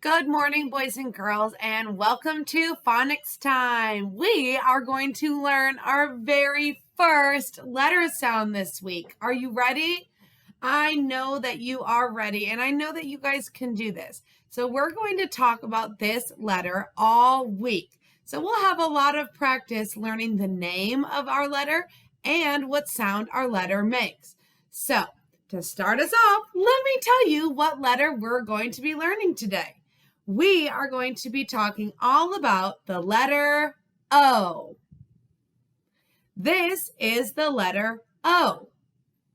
Good morning, boys and girls, and welcome to Phonics time. We are going to learn our very first letter sound this week. Are you ready? I know that you are ready, and I know that you guys can do this. So we're going to talk about this letter all week. So we'll have a lot of practice learning the name of our letter and what sound our letter makes. So to start us off, let me tell you what letter we're going to be learning today. We are going to be talking all about the letter O. This is the letter O.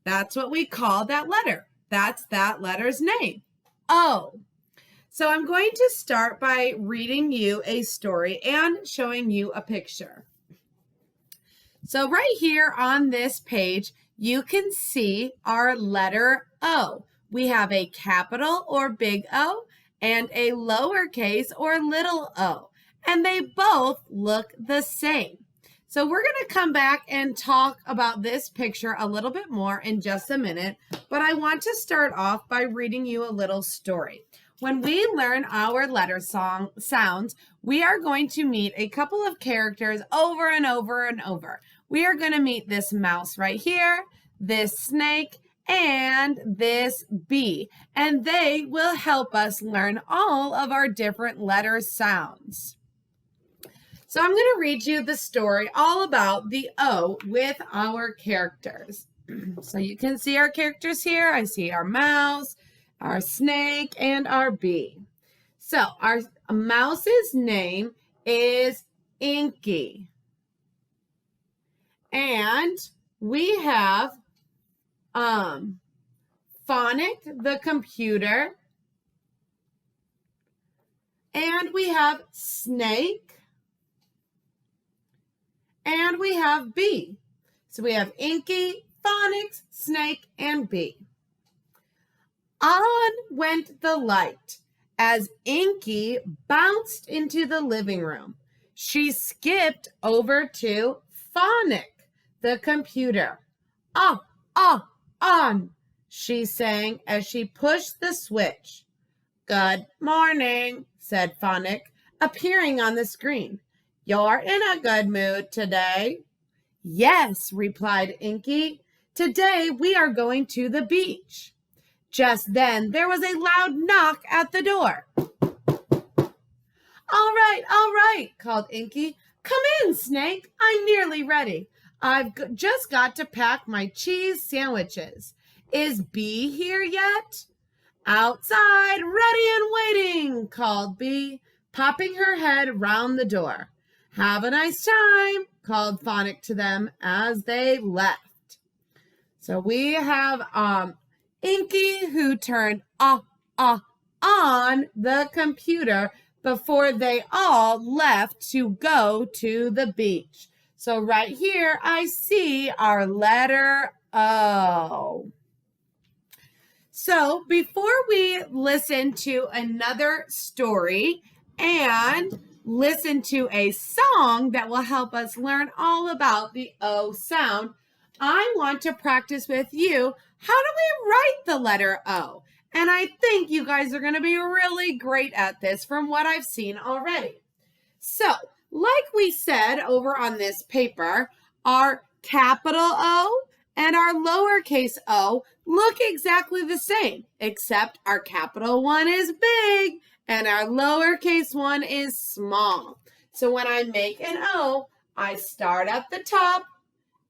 That's what we call that letter. That's that letter's name, O. So I'm going to start by reading you a story and showing you a picture. So right here on this page, you can see our letter O. We have a capital or big O and a lowercase or little o, and they both look the same. So we're going to come back and talk about this picture a little bit more in just a minute, but I want to start off by reading you a little story. When we learn our letter sounds, we are going to meet a couple of characters over and over and over. We are going to meet this mouse right here, this snake, and this bee, and they will help us learn all of our different letter sounds. So I'm going to read you the story all about the O with our characters. So you can see our characters here. I see our mouse, our snake, and our bee. So our mouse's name is Inky. And we have Phonic, the computer, and we have Snake, and we have Bee. So we have Inky, Phonics, Snake, and Bee. On went the light as Inky bounced into the living room. She skipped over to Phonic, the computer. On, she sang as she pushed the switch. Good morning, said Phonic, appearing on the screen. You're in a good mood today. Yes, replied Inky. Today we are going to the beach. Just then there was a loud knock at the door. All right, called Inky. Come in, Snake. I'm nearly ready. I've just got to pack my cheese sandwiches. Is Bee here yet? Outside, ready and waiting, called Bee, popping her head round the door. Have a nice time, called Phonic to them as they left. So we have Inky who turned on the computer before they all left to go to the beach. So right here, I see our letter O. So before we listen to another story and listen to a song that will help us learn all about the O sound, I want to practice with you, how do we write the letter O? And I think you guys are going to be really great at this from what I've seen already. So, like we said over on this paper, our capital O and our lowercase o look exactly the same, except our capital one is big and our lowercase one is small. So when I make an O, I start at the top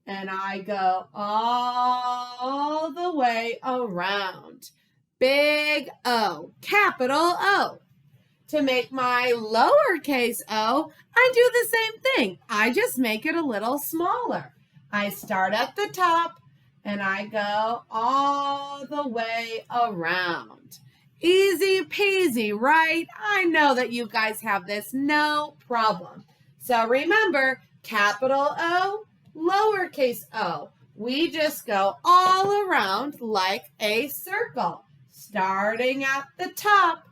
and I go all the way around. Big O, capital O. To make my lowercase o, I do the same thing. I just make it a little smaller. I start at the top and I go all the way around. Easy peasy, right? I know that you guys have this, no problem. So remember, capital O, lowercase o. We just go all around like a circle. Starting at the top,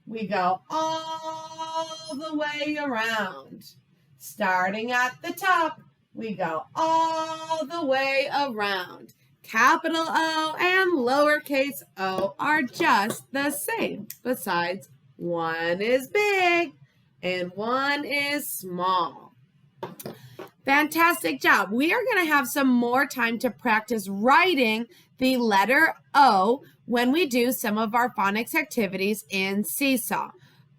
we go all the way around. Starting at the top, we go all the way around. Capital O and lowercase o are just the same, besides One is big and one is small. Fantastic job. We are going to have some more time to practice writing the letter O when we do some of our phonics activities in Seesaw.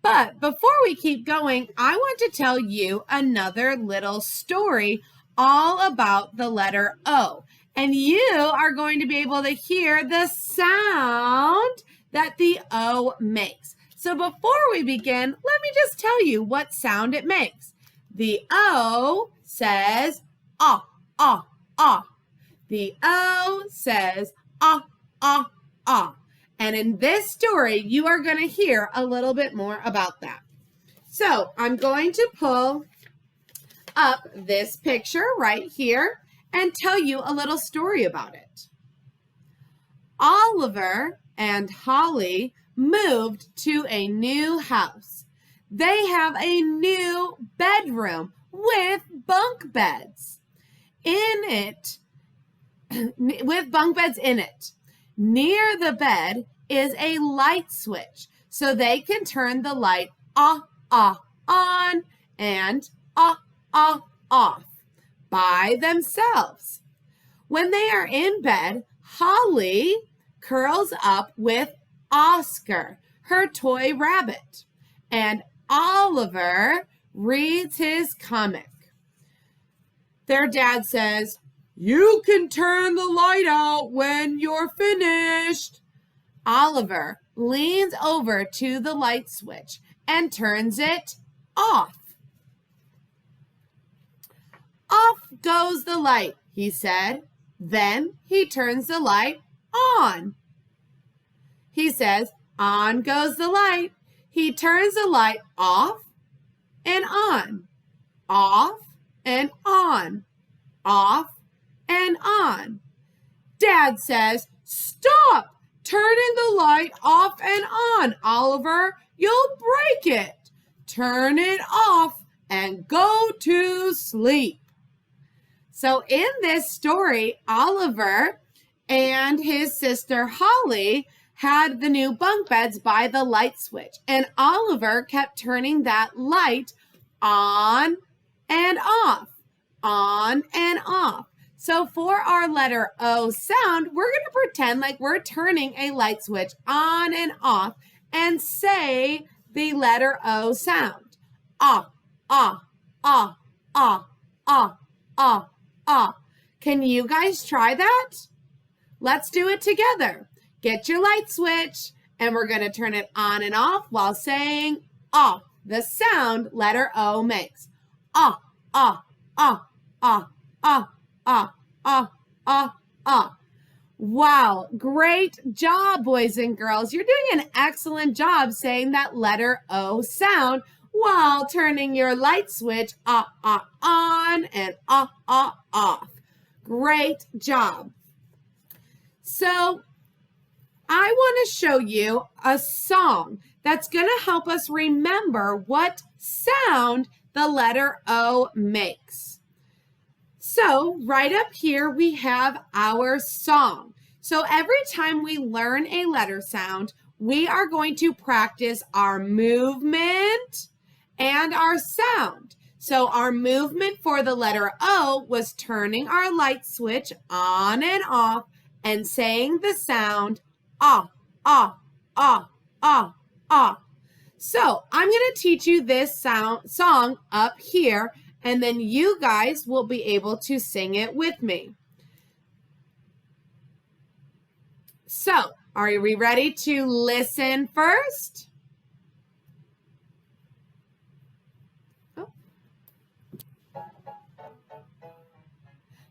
But before we keep going, I want to tell you another little story all about the letter O. And you are going to be able to hear the sound that the O makes. So before we begin, let me just tell you what sound it makes. The O says ah, ah, ah. The O says ah, ah, ah. And in this story, you are going to hear a little bit more about that. So I'm going to pull up this picture right here and tell you a little story about it. Oliver and Holly moved to a new house. They have a new bedroom with bunk beds in it, with bunk beds in it. Near the bed is a light switch, so they can turn the light on and off by themselves. When they are in bed, Holly curls up with Oscar, her toy rabbit, and Oliver reads his comic. Their dad says, "You can turn the light out when you're finished." Oliver leans over to the light switch and turns it off. "Off goes the light," he said. Then he turns the light on. He says, "On goes the light." He turns the light off and on, off and on, off and on. Dad says, "Stop turning the light off and on, Oliver. You'll break it. Turn it off and go to sleep." So in this story, Oliver and his sister Holly had the new bunk beds by the light switch, and Oliver kept turning that light on and off, on and off. So for our letter O sound, we're going to pretend like we're turning a light switch on and off and say the letter O sound. Ah, ah, ah, ah, ah, ah, ah. Can you guys try that? Let's do it together. Get your light switch, and we're going to turn it on and off while saying ah, the sound letter O makes. Ah, ah, ah, ah, ah, ah, ah, ah, ah. Wow, great job, boys and girls. You're doing an excellent job saying that letter O sound while turning your light switch on and off. Great job. So I want to show you a song that's going to help us remember what sound the letter O makes. So right up here, we have our song. So every time we learn a letter sound, we are going to practice our movement and our sound. So our movement for the letter O was turning our light switch on and off and saying the sound ah, ah, ah, ah, ah. So I'm going to teach you this song up here, and then you guys will be able to sing it with me. So, are we ready to listen first? Oh.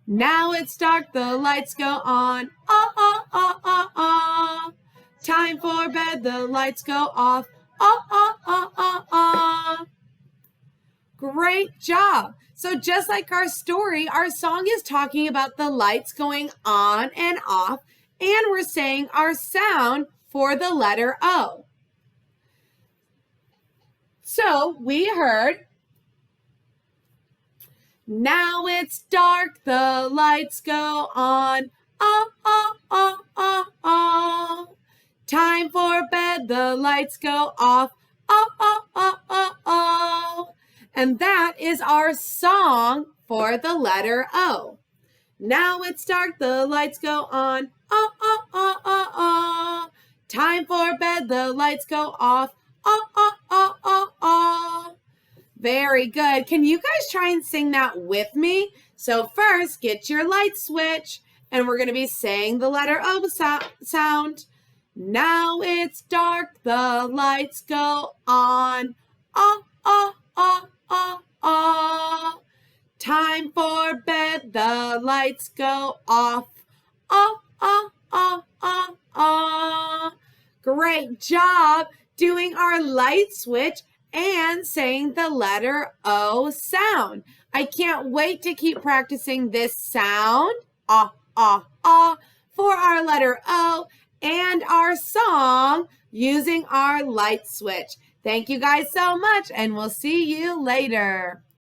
Now it's dark, the lights go on. Ah, ah, ah, ah, ah. Time for bed, the lights go off. Ah, ah, ah, ah, ah. Great job. So just like our story, our song is talking about the lights going on and off, and we're saying our sound for the letter O. So we heard, now it's dark, the lights go on. Ah, ah, ah, ah, ah. Time for bed, the lights go off. oh, oh, oh, oh, oh. And that is our song for the letter O. Now it's dark, the lights go on. Oh, oh, oh, oh, oh. Time for bed, the lights go off. Oh, oh, oh, oh, oh. Very good. Can you guys try and sing that with me? So first, get your light switch, and we're going to be saying the letter O sound. Now it's dark, the lights go on. Oh, oh, oh, oh, oh. Time for bed, the lights go off. Oh, oh, oh, oh, oh. Great job doing our light switch and saying the letter O sound. I can't wait to keep practicing this sound, ah, ah, ah, for our letter O and our song using our light switch. Thank you guys so much, and we'll see you later.